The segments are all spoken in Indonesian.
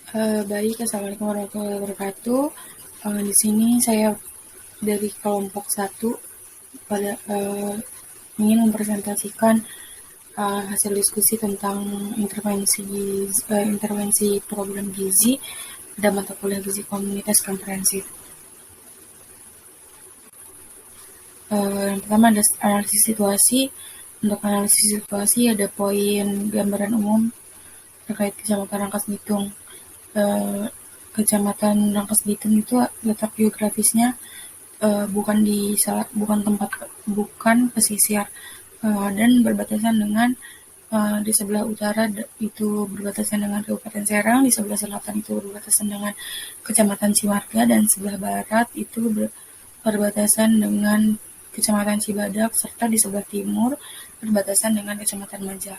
Baik, Assalamualaikum warahmatullahi wabarakatuh. Di sini saya dari kelompok satu pada ingin mempresentasikan hasil diskusi tentang intervensi program gizi pada mata kuliah gizi komunitas komprehensif. Yang pertama ada analisis situasi. Untuk analisis situasi ada poin gambaran umum terkait Kecamatan Rangkas Bitung. Kecamatan Rangkas Bitung itu letak geografisnya bukan pesisir, dan berbatasan dengan di sebelah utara itu berbatasan dengan Kabupaten Serang, di sebelah selatan itu berbatasan dengan Kecamatan Cimarga, dan sebelah barat itu berbatasan dengan Kecamatan Cibadak, serta di sebelah timur berbatasan dengan Kecamatan Majak.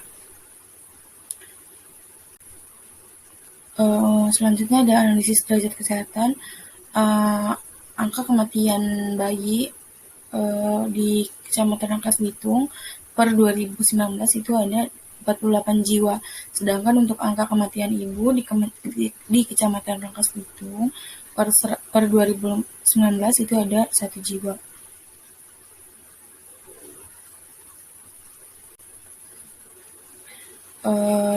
Selanjutnya ada analisis derajat kesehatan. Angka kematian bayi di Kecamatan Rangkas Bitung per 2019 itu ada 48 jiwa. Sedangkan untuk angka kematian ibu di Kecamatan Rangkas Bitung per 2019 itu ada 1 jiwa.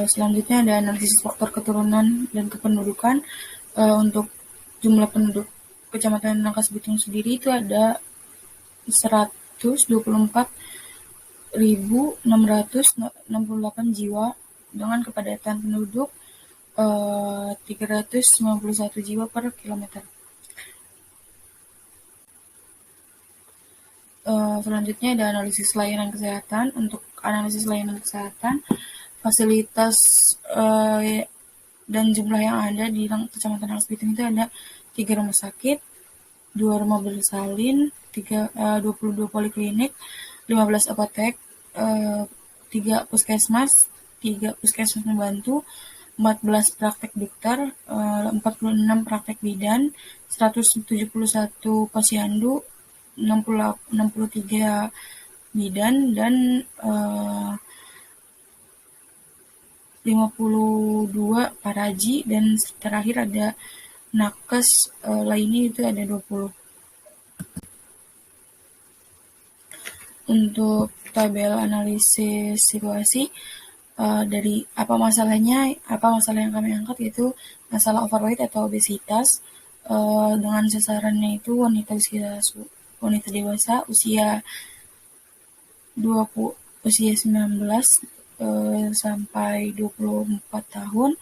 Selanjutnya ada analisis faktor keturunan dan kependudukan. Untuk jumlah penduduk Kecamatan Rangkas Bitung sendiri itu ada 124.668 jiwa dengan kepadatan penduduk 391 jiwa per kilometer. Selanjutnya ada analisis layanan kesehatan. Untuk analisis layanan kesehatan, fasilitas dan jumlah yang ada di Kecamatan Rangkas Bitung itu ada 3 rumah sakit, 2 rumah bersalin, 22 poliklinik, 15 apotek, 3 puskesmas, 3 puskesmas membantu, 14 praktek dokter, 46 praktek bidan, 171 posyandu, 63 bidan, dan 52 paraji, dan terakhir ada nakes lainnya itu ada 20. Untuk tabel analisis situasi, dari apa masalah yang kami angkat yaitu masalah overweight atau obesitas, dengan sasarannya itu wanita dewasa usia 19 sampai 24 tahun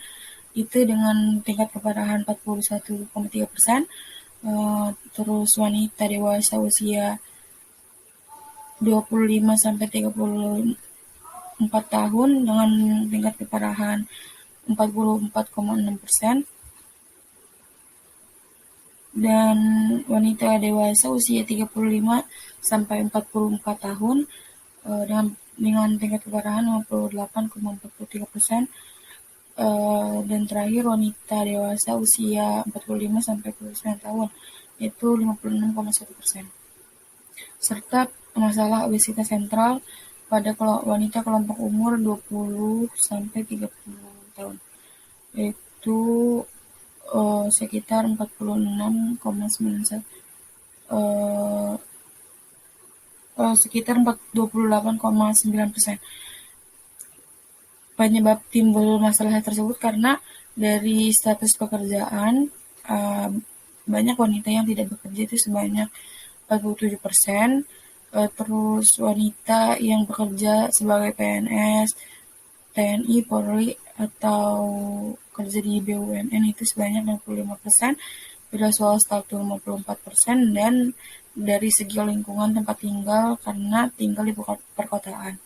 itu dengan tingkat keparahan 41,3%. Terus wanita dewasa usia 25 sampai 34 tahun dengan tingkat keparahan 44,6%. Dan wanita dewasa usia 35 sampai 44 tahun dengan tingkat keparahan 58,43%. Dan terakhir wanita dewasa usia 45 sampai 49 tahun yaitu 56,1%. Serta masalah obesitas sentral pada wanita kelompok umur 20 sampai 30 tahun yaitu sekitar 46,91 sekitar 28,9%. Penyebab timbul masalah tersebut karena dari status pekerjaan, banyak wanita yang tidak bekerja itu sebanyak 47%. Terus wanita yang bekerja sebagai PNS, TNI, Polri, atau kerja di BUMN itu sebanyak 65%, bila swasta itu 54%, dan dari segi lingkungan tempat tinggal karena tinggal di perkotaan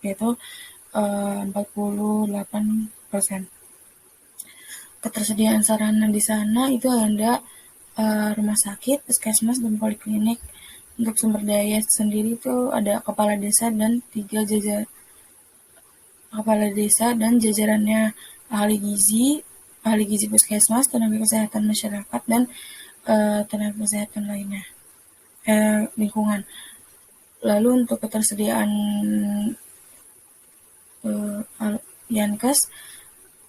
yaitu 48%. Ketersediaan sarana di sana itu ada rumah sakit, puskesmas, dan poliklinik. Untuk sumber daya sendiri itu ada kepala desa dan jajarannya ahli gizi puskesmas, tenaga kesehatan masyarakat, dan tenaga kesehatan lainnya, lingkungan. Lalu untuk ketersediaan Yankes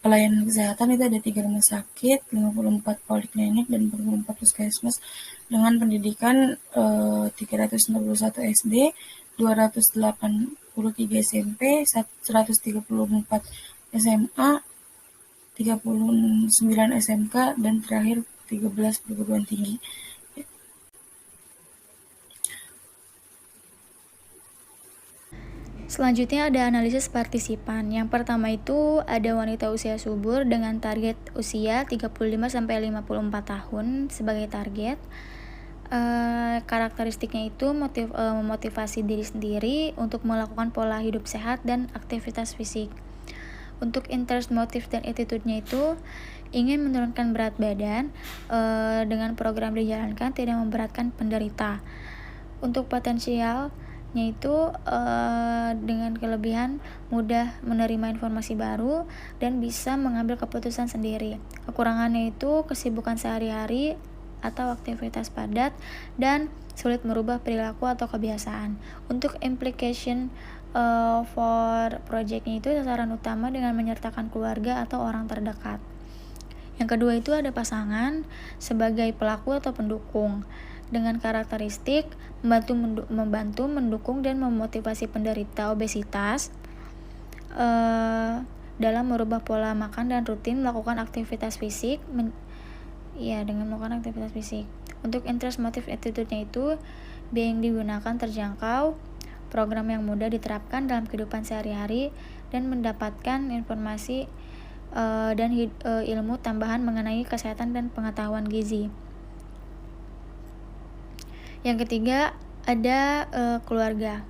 pelayanan kesehatan itu ada 3 rumah sakit, 54 poliklinik, dan 44 puskesmas dengan pendidikan 361 SD, 283 SMP, 134 SMA, 39 SMK, dan terakhir 13 perguruan tinggi. Selanjutnya ada analisis partisipan. Yang pertama itu ada wanita usia subur dengan target usia 35-54 tahun sebagai target. Karakteristiknya itu memotivasi diri sendiri untuk melakukan pola hidup sehat dan aktivitas fisik. Untuk interest, motif, dan attitude-nya itu ingin menurunkan berat badan dengan program dijalankan tidak memberatkan penderita. Untuk potensialnya itu dengan kelebihan mudah menerima informasi baru dan bisa mengambil keputusan sendiri. Kekurangannya itu kesibukan sehari-hari atau aktivitas padat dan sulit merubah perilaku atau kebiasaan. Untuk implication for project-nya itu sasaran utama dengan menyertakan keluarga atau orang terdekat. Yang kedua itu ada pasangan sebagai pelaku atau pendukung dengan karakteristik membantu, mendukung, dan memotivasi penderita obesitas dalam merubah pola makan dan rutin melakukan aktivitas fisik dengan melakukan aktivitas fisik. Untuk interest, motive, attitude-nya itu biaya yang digunakan terjangkau, program yang mudah diterapkan dalam kehidupan sehari-hari, dan mendapatkan informasi dan ilmu tambahan mengenai kesehatan dan pengetahuan gizi. Yang ketiga ada keluarga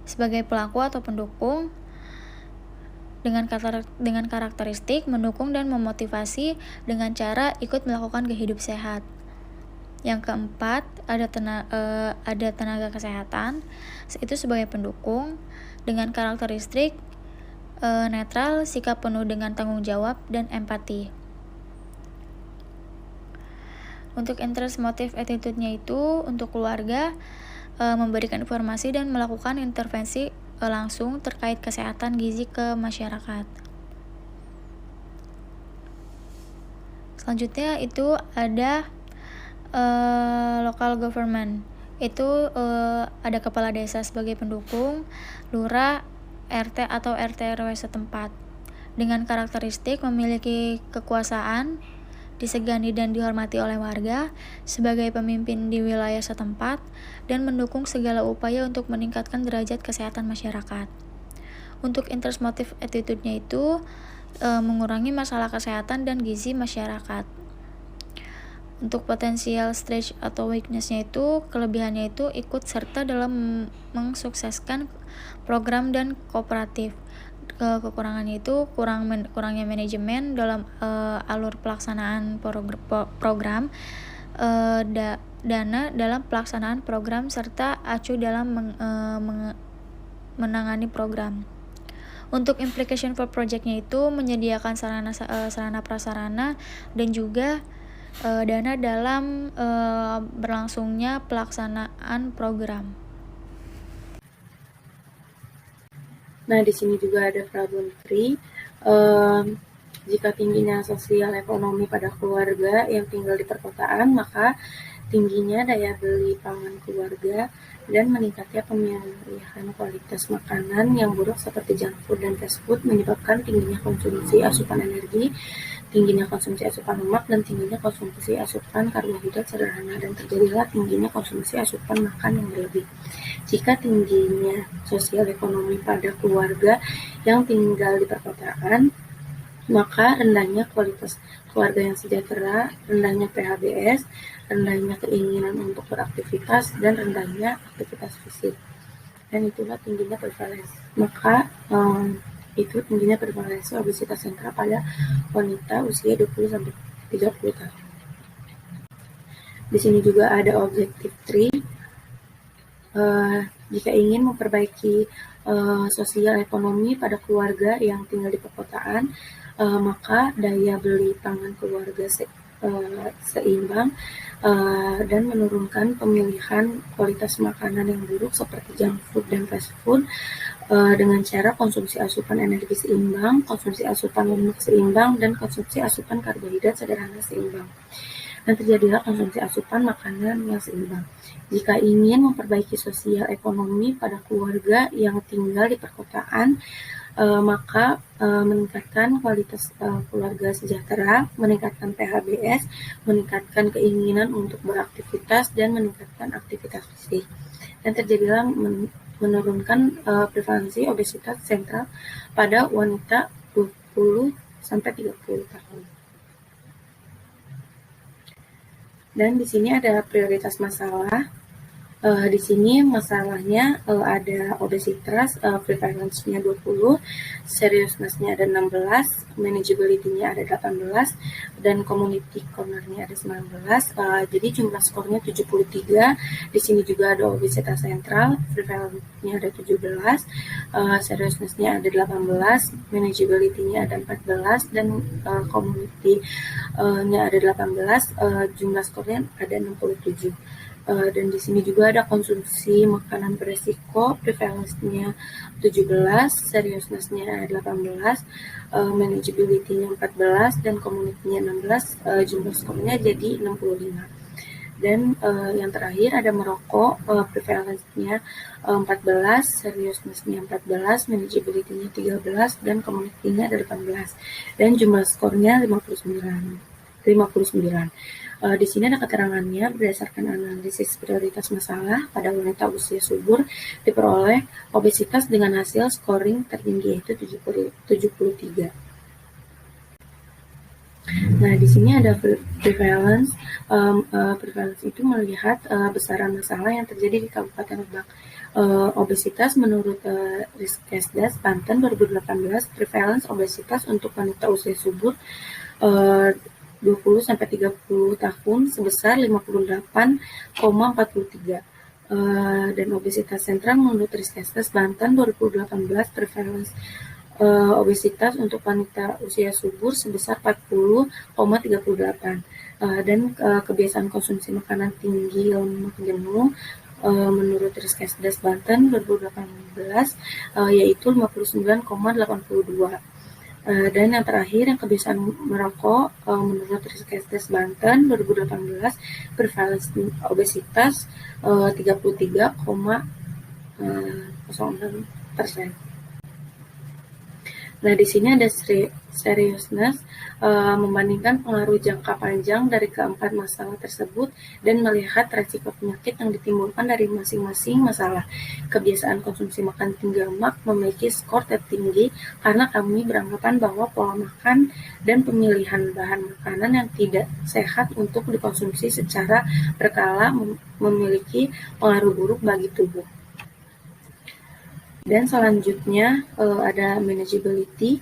sebagai pelaku atau pendukung dengan karakteristik mendukung dan memotivasi dengan cara ikut melakukan gaya hidup sehat. Yang keempat ada tenaga kesehatan itu sebagai pendukung dengan karakteristik netral, sikap penuh dengan tanggung jawab, dan empati. Untuk interest, motive, attitude-nya itu untuk keluarga memberikan informasi dan melakukan intervensi langsung terkait kesehatan gizi ke masyarakat. Selanjutnya itu ada local government. Itu ada kepala desa sebagai pendukung, lurah, RT atau RT RW setempat dengan karakteristik memiliki kekuasaan, disegani dan dihormati oleh warga sebagai pemimpin di wilayah setempat, dan mendukung segala upaya untuk meningkatkan derajat kesehatan masyarakat. Untuk interest, motive, attitude-nya itu mengurangi masalah kesehatan dan gizi masyarakat. Untuk potensial strength atau weakness-nya itu kelebihannya itu ikut serta dalam mensukseskan program dan kooperatif. Kekurangannya itu kurangnya manajemen dalam alur pelaksanaan program, dana dalam pelaksanaan program, serta acuh dalam menangani program. Untuk implication for project-nya itu menyediakan sarana prasarana dan juga dana dalam berlangsungnya pelaksanaan program. Nah, di sini juga ada problem 3. Jika tingginya sosial ekonomi pada keluarga yang tinggal di perkotaan, maka tingginya daya beli pangan keluarga dan meningkatnya pemilihan kualitas makanan yang buruk seperti junk food dan fast food menyebabkan tingginya konsumsi asupan energi, tingginya konsumsi asupan lemak, dan tingginya konsumsi asupan karbohidrat sederhana, dan terjadilah tingginya konsumsi asupan makan yang berlebih. Jika tingginya sosial ekonomi pada keluarga yang tinggal di perkotaan, maka rendahnya kualitas keluarga yang sejahtera, rendahnya PHBS, rendahnya keinginan untuk beraktivitas, dan rendahnya aktivitas fisik. Dan itulah tingginya prevalensi. Maka itu tingginya prevalensi obesitas sentral pada wanita usia 20-30 tahun. Di sini juga ada objektif 3. Jika ingin memperbaiki sosial ekonomi pada keluarga yang tinggal di perkotaan, maka daya beli pangan keluarga seimbang dan menurunkan pemilihan kualitas makanan yang buruk seperti junk food dan fast food, dengan cara konsumsi asupan energi seimbang, konsumsi asupan lemak seimbang, dan konsumsi asupan karbohidrat sederhana seimbang. Dan terjadilah konsumsi asupan makanan yang seimbang. Jika ingin memperbaiki sosial ekonomi pada keluarga yang tinggal di perkotaan, maka meningkatkan kualitas keluarga sejahtera, meningkatkan PHBS, meningkatkan keinginan untuk beraktivitas, dan meningkatkan aktivitas fisik. Dan terjadilah menurunkan prevalensi obesitas sentral pada wanita 20 sampai 30 tahun. Dan di sini ada prioritas masalah. Di sini masalahnya ada obesitas, prevalence-nya 20, seriousness-nya ada 16, manageability-nya ada 18, dan community corner-nya ada 19. Jadi jumlah skornya 73. Di sini juga ada obesitas sentral, prevalence-nya ada 17, seriousness-nya ada 18, manageability-nya ada 14, dan community-nya ada 18, jumlah skornya ada 67. Dan di sini juga ada konsumsi makanan beresiko, prevalence-nya 17, seriousness-nya 18, manageability-nya 14, dan community-nya 16, jumlah skornya jadi 65. Dan yang terakhir ada merokok, prevalence-nya 14, seriousness-nya 14, manageability-nya 13, dan community-nya ada 18. Dan jumlah skornya 59. Di sini ada keterangannya berdasarkan analisis prioritas masalah pada wanita usia subur diperoleh obesitas dengan hasil scoring tertinggi yaitu 73. Nah, di sini ada prevalence. Prevalence itu melihat besaran masalah yang terjadi di Kabupaten Lebak. Obesitas menurut Riskesdas Banten 2018, prevalence obesitas untuk wanita usia subur 20 sampai 30 tahun sebesar 58,43. Dan obesitas sentral menurut Riskesdas Banten 2018, prevalence obesitas untuk wanita usia subur sebesar 40,38. Dan kebiasaan konsumsi makanan tinggi lemak jenuh menurut Riskesdas Banten 2018 yaitu 59,82. Dan yang terakhir, yang kebiasaan merokok menurut Riskesdas Banten 2018, prevalence obesitas 33,06%. Nah, di sini ada seriousness, membandingkan pengaruh jangka panjang dari keempat masalah tersebut dan melihat resiko penyakit yang ditimbulkan dari masing-masing masalah. Kebiasaan konsumsi makan tinggi lemak memiliki skor tertinggi karena kami beranggapan bahwa pola makan dan pemilihan bahan makanan yang tidak sehat untuk dikonsumsi secara berkala memiliki pengaruh buruk bagi tubuh. Dan selanjutnya ada manageability,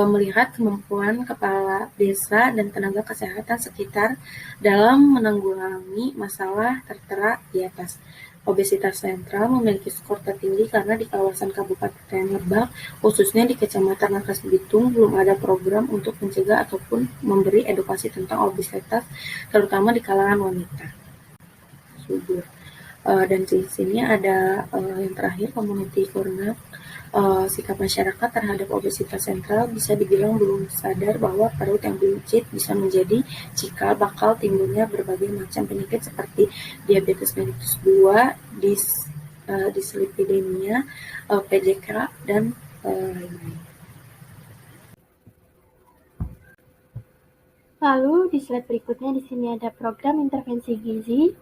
melihat kemampuan kepala desa dan tenaga kesehatan sekitar dalam menanggulangi masalah tertera di atas. Obesitas sentral memiliki skor tertinggi karena di kawasan Kabupaten Lebak, khususnya di Kecamatan Rangkas Bitung, belum ada program untuk mencegah ataupun memberi edukasi tentang obesitas, terutama di kalangan wanita subur. Dan di sini ada yang terakhir community corner, sikap masyarakat terhadap obesitas sentral bisa dibilang belum sadar bahwa perut yang buncit bisa menjadi cikal bakal timbulnya berbagai macam penyakit seperti diabetes mellitus 2, dislipidemia, PJK, dan lain-lain. Lalu di slide berikutnya di sini ada program intervensi gizi.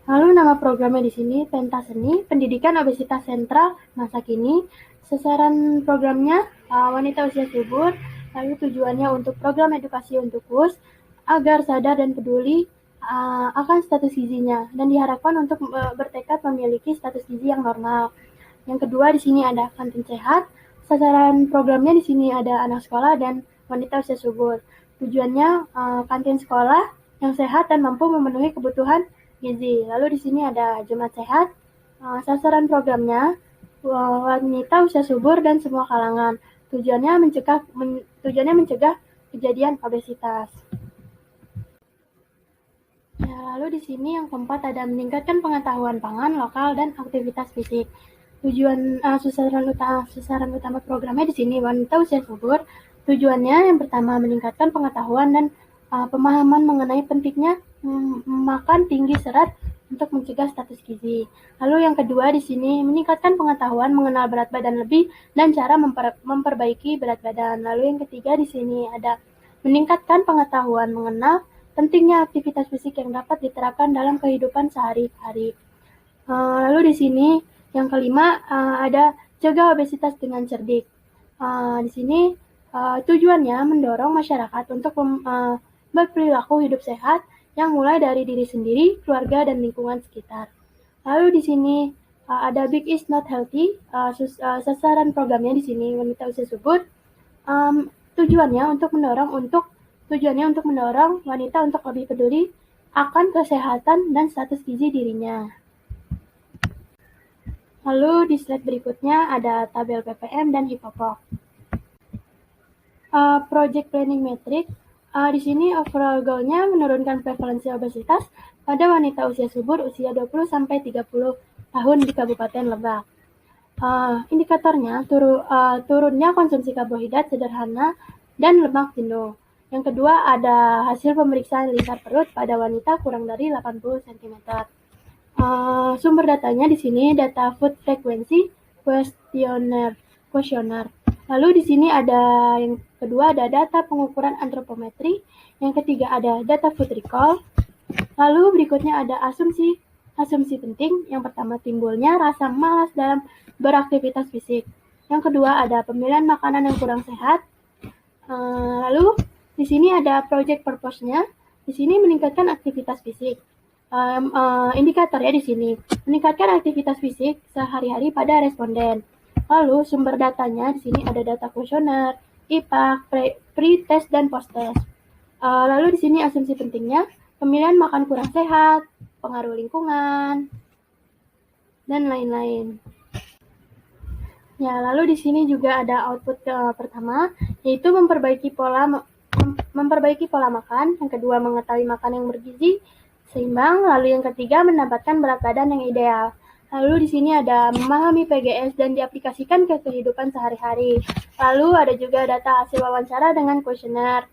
Lalu nama programnya di sini Pentas Seni Pendidikan Obesitas Sentral Masa Kini. Sasaran programnya wanita usia subur. Lalu tujuannya untuk program edukasi untuk KUS agar sadar dan peduli akan status gizinya dan diharapkan untuk bertekad memiliki status gizi yang normal. Yang kedua di sini ada kantin sehat. Sasaran programnya di sini ada anak sekolah dan wanita usia subur. Tujuannya kantin sekolah yang sehat dan mampu memenuhi kebutuhan gizi. Lalu di sini ada Jumat Sehat. Sasaran programnya wanita usia subur dan semua kalangan. Tujuannya mencegah kejadian obesitas. Ya, lalu di sini yang keempat ada meningkatkan pengetahuan pangan lokal dan aktivitas fisik. Sasaran utama programnya di sini wanita usia subur. Tujuannya yang pertama meningkatkan pengetahuan dan pemahaman mengenai pentingnya makan tinggi serat untuk mencegah status gizi. Lalu yang kedua di sini meningkatkan pengetahuan mengenal berat badan lebih dan cara memperbaiki berat badan. Lalu yang ketiga di sini ada meningkatkan pengetahuan mengenal pentingnya aktivitas fisik yang dapat diterapkan dalam kehidupan sehari-hari. Lalu di sini yang kelima ada jaga obesitas dengan cerdik. Di sini tujuannya mendorong masyarakat untuk berperilaku hidup sehat yang mulai dari diri sendiri, keluarga, dan lingkungan sekitar. Lalu di sini ada Big is not healthy. Sasaran programnya di sini wanita usia subur. Tujuannya untuk mendorong wanita untuk lebih peduli akan kesehatan dan status gizi dirinya. Lalu di slide berikutnya ada tabel PPM dan Hipopok. Project Planning Metric. Di sini overall goal-nya menurunkan prevalensi obesitas pada wanita usia subur usia 20-30 tahun di Kabupaten Lebak. Indikatornya turunnya konsumsi karbohidrat sederhana dan lemak jenuh. Yang kedua ada hasil pemeriksaan lingkar perut pada wanita kurang dari 80 cm. Sumber datanya di sini data food frequency questionnaire. Lalu di sini ada yang kedua ada data pengukuran antropometri, yang ketiga ada data food recall. Lalu berikutnya ada asumsi penting. Yang pertama timbulnya rasa malas dalam beraktivitas fisik. Yang kedua ada pemilihan makanan yang kurang sehat. Lalu di sini ada project purpose-nya. Di sini meningkatkan aktivitas fisik. Indikatornya di sini meningkatkan aktivitas fisik sehari-hari pada responden. Lalu sumber datanya di sini ada data kuesioner, IPAK, pre-test dan post-test. Lalu di sini asumsi pentingnya pemilihan makan kurang sehat, pengaruh lingkungan, dan lain-lain. Ya, lalu di sini juga ada output pertama, yaitu memperbaiki pola makan. Yang kedua mengetahui makan yang bergizi seimbang. Lalu yang ketiga mendapatkan berat badan yang ideal. Lalu di sini ada memahami PGS dan diaplikasikan ke kehidupan sehari-hari. Lalu ada juga data hasil wawancara dengan kuesioner.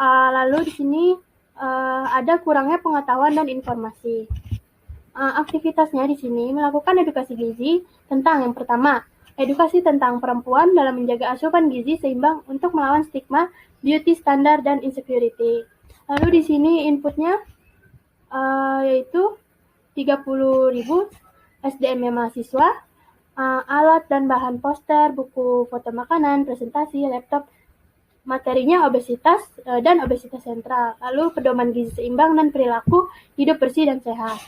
Lalu di sini ada kurangnya pengetahuan dan informasi. Aktivitasnya di sini melakukan edukasi gizi tentang yang pertama, edukasi tentang perempuan dalam menjaga asupan gizi seimbang untuk melawan stigma, beauty standar, dan insecurity. Lalu di sini inputnya yaitu 30.000 SDM mahasiswa, alat dan bahan poster, buku foto makanan, presentasi, laptop, materinya obesitas dan obesitas sentral. Lalu pedoman gizi seimbang dan perilaku hidup bersih dan sehat.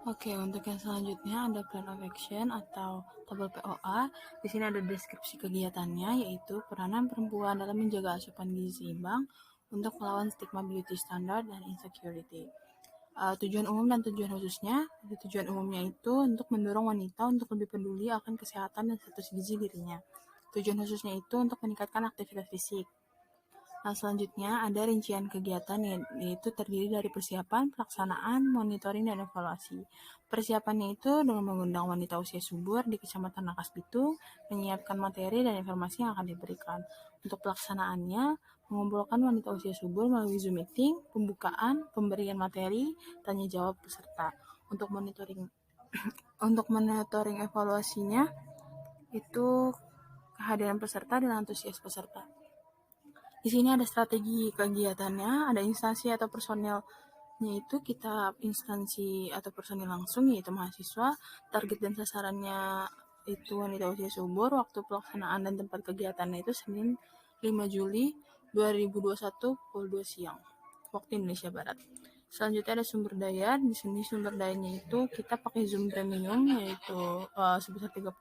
Oke, untuk yang selanjutnya ada plan of action atau tabel POA. Di sini ada deskripsi kegiatannya, yaitu peranan perempuan dalam menjaga asupan gizi seimbang untuk melawan stigma beauty standard dan insecurity. Tujuan umum dan tujuan khususnya. Tujuan umumnya itu untuk mendorong wanita untuk lebih peduli akan kesehatan dan status gizi dirinya. Tujuan khususnya itu untuk meningkatkan aktivitas fisik. Nah, selanjutnya ada rincian kegiatan, yaitu terdiri dari persiapan, pelaksanaan, monitoring, dan evaluasi. Persiapannya itu dengan mengundang wanita usia subur di Kecamatan Nakas Bitung, menyiapkan materi dan informasi yang akan diberikan. Untuk pelaksanaannya, mengumpulkan wanita usia subur melalui Zoom meeting, pembukaan, pemberian materi, tanya jawab peserta. Untuk monitoring evaluasinya itu kehadiran peserta dan antusias peserta. Di sini ada strategi kegiatannya, ada instansi atau personelnya itu kita instansi atau personil langsung yaitu mahasiswa, target dan sasarannya itu wanita usia subur, waktu pelaksanaan dan tempat kegiatannya itu Senin 5 Juli 2021 pukul 2 siang, waktu Indonesia Barat. Selanjutnya ada sumber daya. Di sini sumber dayanya itu kita pakai Zoom Premium yaitu sebesar 30.000.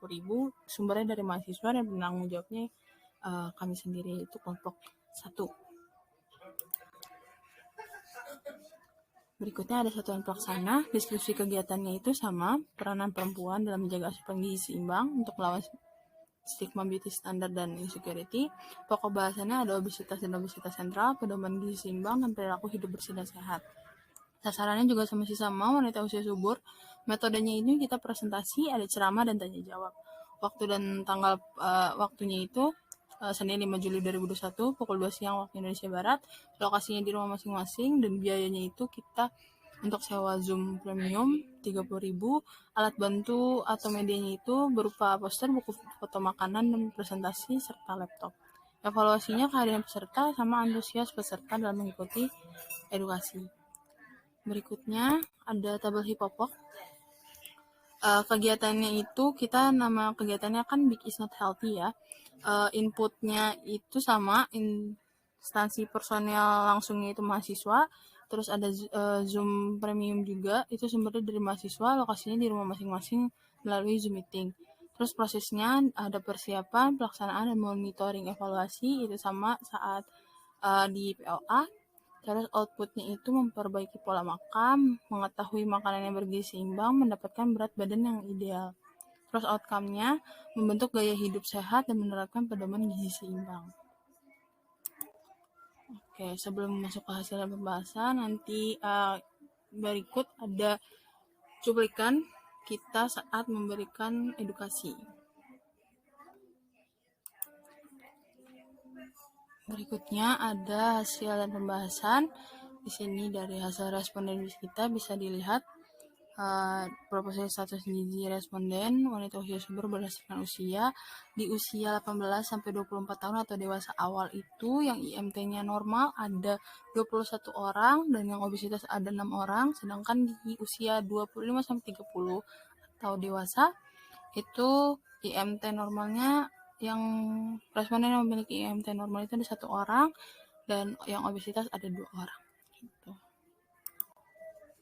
Sumbernya dari mahasiswa dan penanggung jawabnya kami sendiri itu kelompok 1. Berikutnya ada satuan pelaksana. Deskripsi kegiatannya itu sama, peranan perempuan dalam menjaga asupan gizi seimbang untuk melawan stigma beauty standard dan insecurity. Pokok bahasannya ada obesitas dan obesitas sentral, pedoman gizi seimbang, dan perilaku hidup bersih dan sehat. Sasarannya juga masih sama, wanita usia subur. Metodenya ini kita presentasi, ada ceramah dan tanya jawab. Waktu dan tanggal waktunya itu Senin 5 Juli 2021 pukul 2 siang waktu Indonesia Barat. Lokasinya di rumah masing-masing dan biayanya itu kita untuk sewa Zoom Premium 30.000, alat bantu atau medianya itu berupa poster, buku foto makanan dan presentasi serta laptop. Evaluasinya kehadiran peserta sama antusias peserta dalam mengikuti edukasi. Berikutnya ada tabel hipopok. Kegiatannya itu nama kegiatannya kan Big is not healthy ya. Inputnya itu sama, instansi personel langsungnya itu mahasiswa. Terus ada Zoom Premium juga, itu sumbernya dari mahasiswa, lokasinya di rumah masing-masing melalui Zoom meeting. Terus prosesnya ada persiapan, pelaksanaan, dan monitoring evaluasi, itu sama saat di PLA. Terus outputnya itu memperbaiki pola makan, mengetahui makanan yang bergizi seimbang, mendapatkan berat badan yang ideal. Terus outcome-nya membentuk gaya hidup sehat dan menerapkan pedoman gizi seimbang. Oke, sebelum masuk ke hasil pembahasan, nanti berikut ada cuplikan kita saat memberikan edukasi. Berikutnya ada hasil dan pembahasan. Di sini dari hasil responden kita bisa dilihat proposal status gizi responden wanita usia subur berdasarkan usia. Di usia 18 sampai 24 tahun atau dewasa awal itu yang IMT-nya normal ada 21 orang dan yang obesitas ada 6 orang, sedangkan di usia 25 sampai 30 atau dewasa itu IMT normalnya yang responden yang memiliki IMT normal itu ada 1 orang dan yang obesitas ada 2 orang gitu.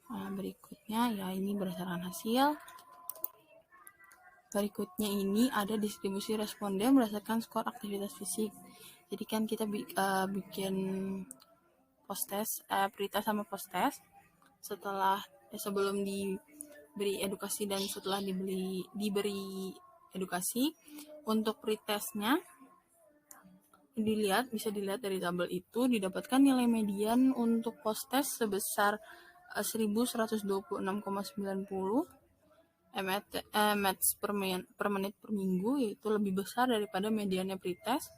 Nah, berikutnya ya ini berdasarkan hasil. Berikutnya ini ada distribusi responden berdasarkan skor aktivitas fisik. Jadi kan kita bikin post-test, pre-test sama post-test setelah sebelum diberi edukasi dan setelah diberi edukasi. Untuk pre-testnya bisa dilihat dari tabel itu, didapatkan nilai median untuk post-test sebesar 1126,90 mAh per menit per minggu, yaitu lebih besar daripada mediannya pretest.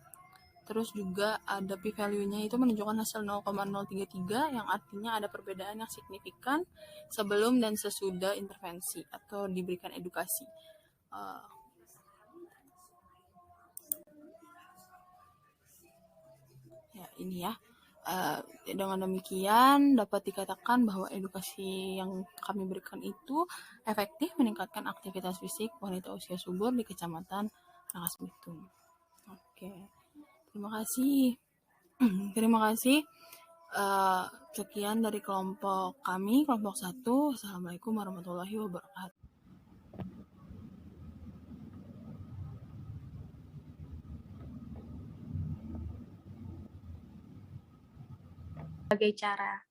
Terus juga ada p-value-nya itu menunjukkan hasil 0,033 yang artinya ada perbedaan yang signifikan sebelum dan sesudah intervensi atau diberikan edukasi. Ya ini ya. Dengan demikian dapat dikatakan bahwa edukasi yang kami berikan itu efektif meningkatkan aktivitas fisik wanita usia subur di Kecamatan Rangkas Bitung. Oke, terima kasih. Terima kasih. Sekian dari kelompok kami, kelompok 1. Assalamualaikum warahmatullahi wabarakatuh. Sebagai cara.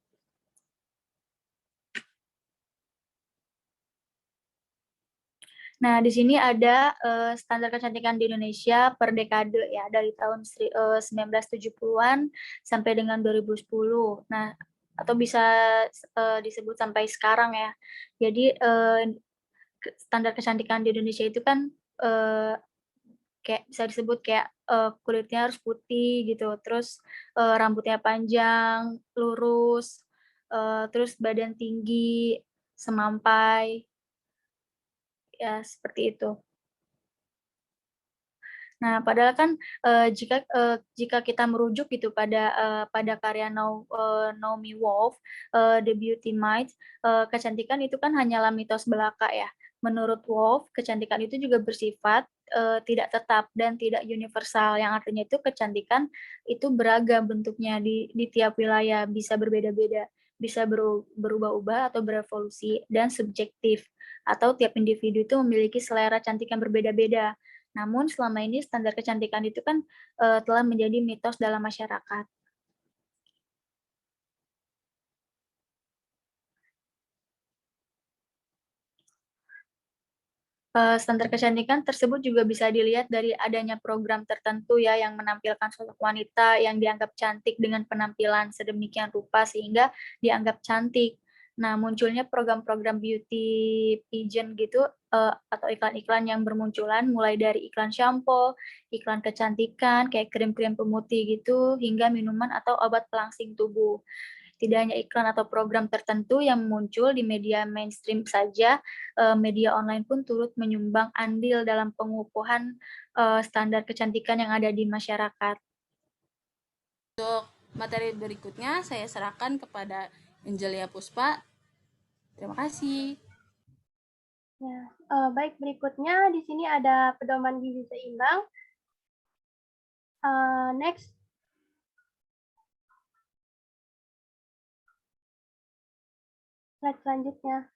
Nah, di sini ada standar kecantikan di Indonesia per dekade ya, dari tahun 1970-an sampai dengan 2010. Nah, atau bisa disebut sampai sekarang ya. Jadi standar kecantikan di Indonesia itu kan kayak bisa disebut kayak kulitnya harus putih gitu, terus rambutnya panjang, lurus, terus badan tinggi, semampai, ya seperti itu. Nah, padahal kan jika kita merujuk gitu pada karya Naomi Wolf, The Beauty Myth, kecantikan itu kan hanyalah mitos belaka ya. Menurut Wolf, kecantikan itu juga bersifat tidak tetap dan tidak universal, yang artinya itu kecantikan itu beragam bentuknya di tiap wilayah, bisa berbeda-beda, bisa berubah-ubah atau berevolusi, dan subjektif, atau tiap individu itu memiliki selera cantik yang berbeda-beda. Namun selama ini standar kecantikan itu kan telah menjadi mitos dalam masyarakat. Standar kecantikan tersebut juga bisa dilihat dari adanya program tertentu ya yang menampilkan sosok wanita yang dianggap cantik dengan penampilan sedemikian rupa sehingga dianggap cantik. Nah, munculnya program-program beauty pageant gitu, atau iklan-iklan yang bermunculan, mulai dari iklan shampoo, iklan kecantikan, kayak krim-krim pemutih gitu, hingga minuman atau obat pelangsing tubuh. Tidak hanya iklan atau program tertentu yang muncul di media mainstream saja, media online pun turut menyumbang andil dalam pengukuhan standar kecantikan yang ada di masyarakat. Materi berikutnya saya serahkan kepada Angelia Puspa. Terima kasih. Ya, baik, berikutnya di sini ada pedoman gizi seimbang. Next. Slide selanjutnya.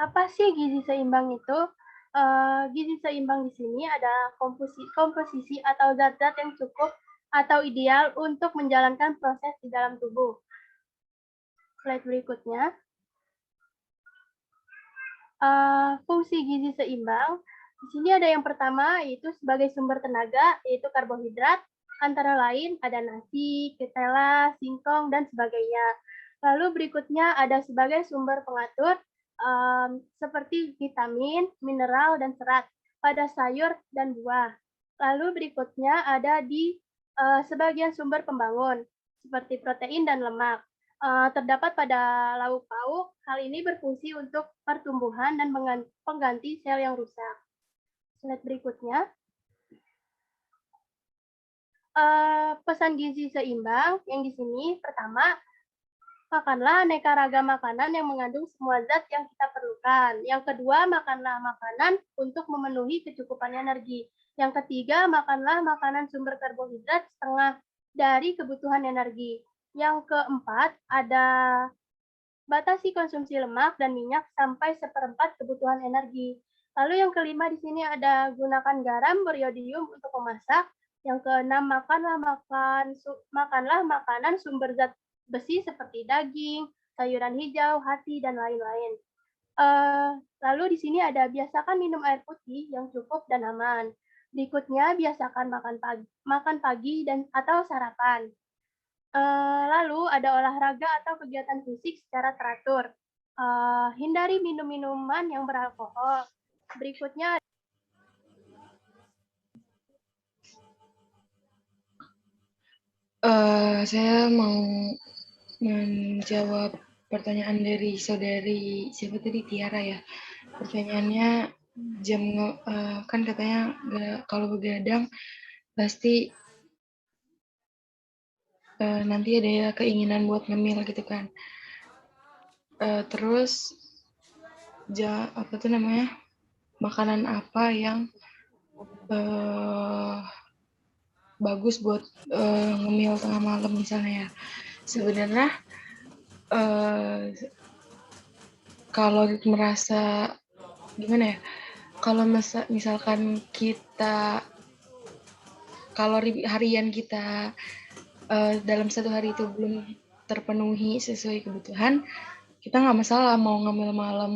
Apa sih gizi seimbang itu? Gizi seimbang di sini ada komposisi atau zat-zat yang cukup atau ideal untuk menjalankan proses di dalam tubuh. Slide berikutnya. Fungsi gizi seimbang. Di sini ada yang pertama, yaitu sebagai sumber tenaga, yaitu karbohidrat, antara lain ada nasi, ketela, singkong, dan sebagainya. Lalu berikutnya ada sebagai sumber pengatur, seperti vitamin, mineral, dan serat pada sayur dan buah. Lalu berikutnya ada di sebagian sumber pembangun, seperti protein dan lemak. Terdapat pada lauk pauk. Hal ini berfungsi untuk pertumbuhan dan pengganti sel yang rusak. Slide berikutnya. Pesan gizi seimbang yang di sini pertama, makanlah aneka ragam makanan yang mengandung semua zat yang kita perlukan. Yang kedua, makanlah makanan untuk memenuhi kecukupan energi. Yang ketiga, makanlah makanan sumber karbohidrat setengah dari kebutuhan energi. Yang keempat, ada batasi konsumsi lemak dan minyak sampai 1/4 kebutuhan energi. Lalu yang kelima di sini ada gunakan garam beriodium untuk memasak. Yang keenam, makanlah makanan sumber zat besi seperti daging, sayuran hijau, hati, dan lain-lain. Lalu di sini ada biasakan minum air putih yang cukup dan aman. Berikutnya, biasakan makan pagi dan atau sarapan. Lalu ada olahraga atau kegiatan fisik secara teratur. Hindari minum minuman yang beralkohol. Berikutnya. Saya mau menjawab pertanyaan dari saudari siapa tadi, Tiara ya. Pertanyaannya kan katanya kalau begadang pasti nanti ada ya keinginan buat ngemil gitu kan. Terus apa tuh namanya, makanan apa yang bagus buat ngemil tengah malam misalnya ya. Sebenarnya kalau merasa gimana ya, kalau misalkan kita kalori harian kita dalam satu hari itu belum terpenuhi sesuai kebutuhan, kita nggak masalah mau ngemil malam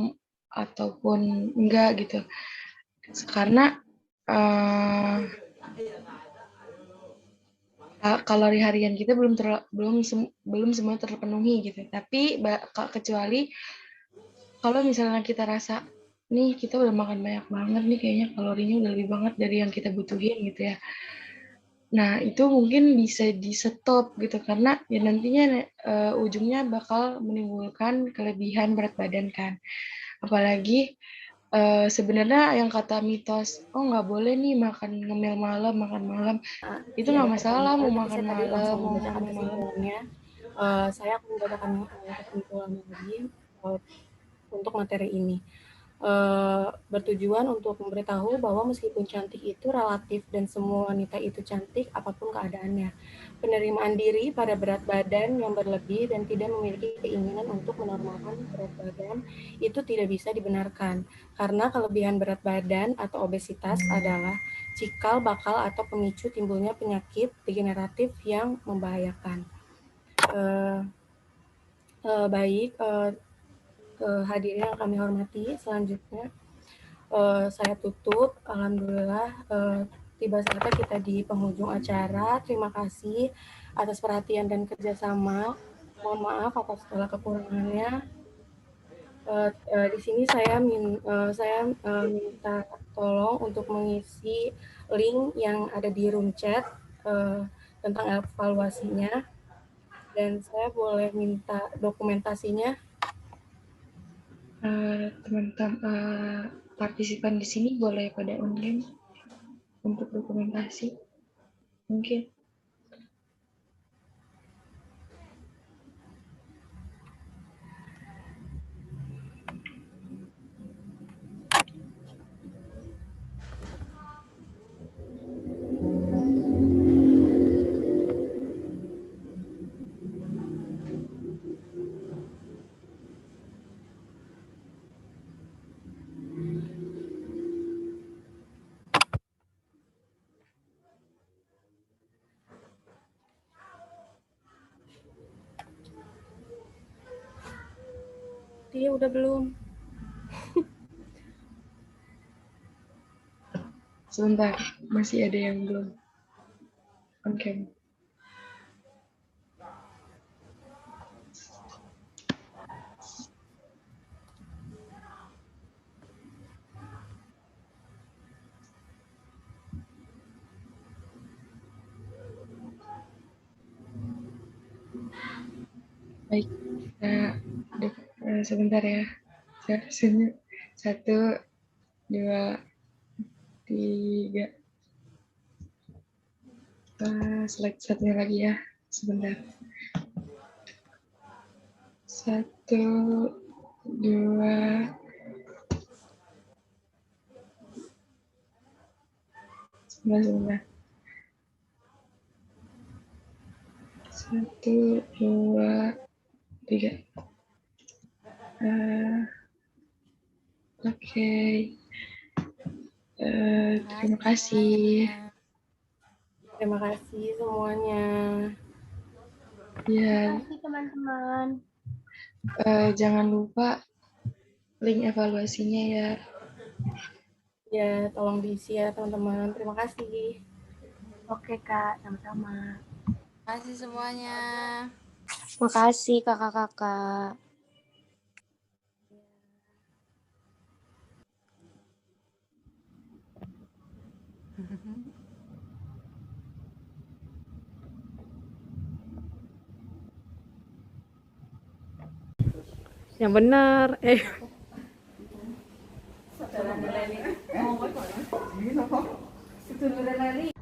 ataupun enggak gitu, karena kalori harian kita belum semua terpenuhi gitu. Tapi kecuali kalau misalnya kita rasa nih kita udah makan banyak banget nih, kayaknya kalorinya udah lebih banget dari yang kita butuhin gitu ya. Nah, itu mungkin bisa di-stop gitu, karena ya nantinya ujungnya bakal menimbulkan kelebihan berat badan kan. Apalagi sebenarnya yang kata mitos, oh nggak boleh nih makan ngemil malam, makan malam, itu nggak masalah mau makan malam, mau ngemil malam. Saya akan membacakan kesimpulannya lagi untuk materi ini. Bertujuan untuk memberitahu bahwa meskipun cantik itu relatif dan semua wanita itu cantik apapun keadaannya. Penerimaan diri pada berat badan yang berlebih dan tidak memiliki keinginan untuk menormalkan berat badan itu tidak bisa dibenarkan, karena kelebihan berat badan atau obesitas adalah cikal bakal atau pemicu timbulnya penyakit degeneratif yang membahayakan. Baik, hadirin yang kami hormati, selanjutnya saya tutup. Alhamdulillah tiba saatnya kita di penghujung acara. Terima kasih atas perhatian dan kerjasama. Mohon maaf atas segala kekurangannya. Di sini saya minta tolong untuk mengisi link yang ada di room chat tentang evaluasinya, dan saya boleh minta dokumentasinya. Teman-teman partisipan di sini boleh pada online untuk dokumentasi mungkin. Dia udah belum? Sebentar, masih ada yang belum on cam. Baik, sebentar ya. Sini 1, 2, 3. Slide satunya lagi ya, sebentar. 1, 2. Sebentar. 1, 2, 3. Oke. Terima kasih. Terima kasih semuanya. Ya. Terima kasih teman-teman. Jangan lupa link evaluasinya ya. Ya, tolong diisi ya teman-teman. Terima kasih. Oke Kak, sama-sama. Terima kasih semuanya. Makasih kakak-kakak. Yang benar. Saudara Leli.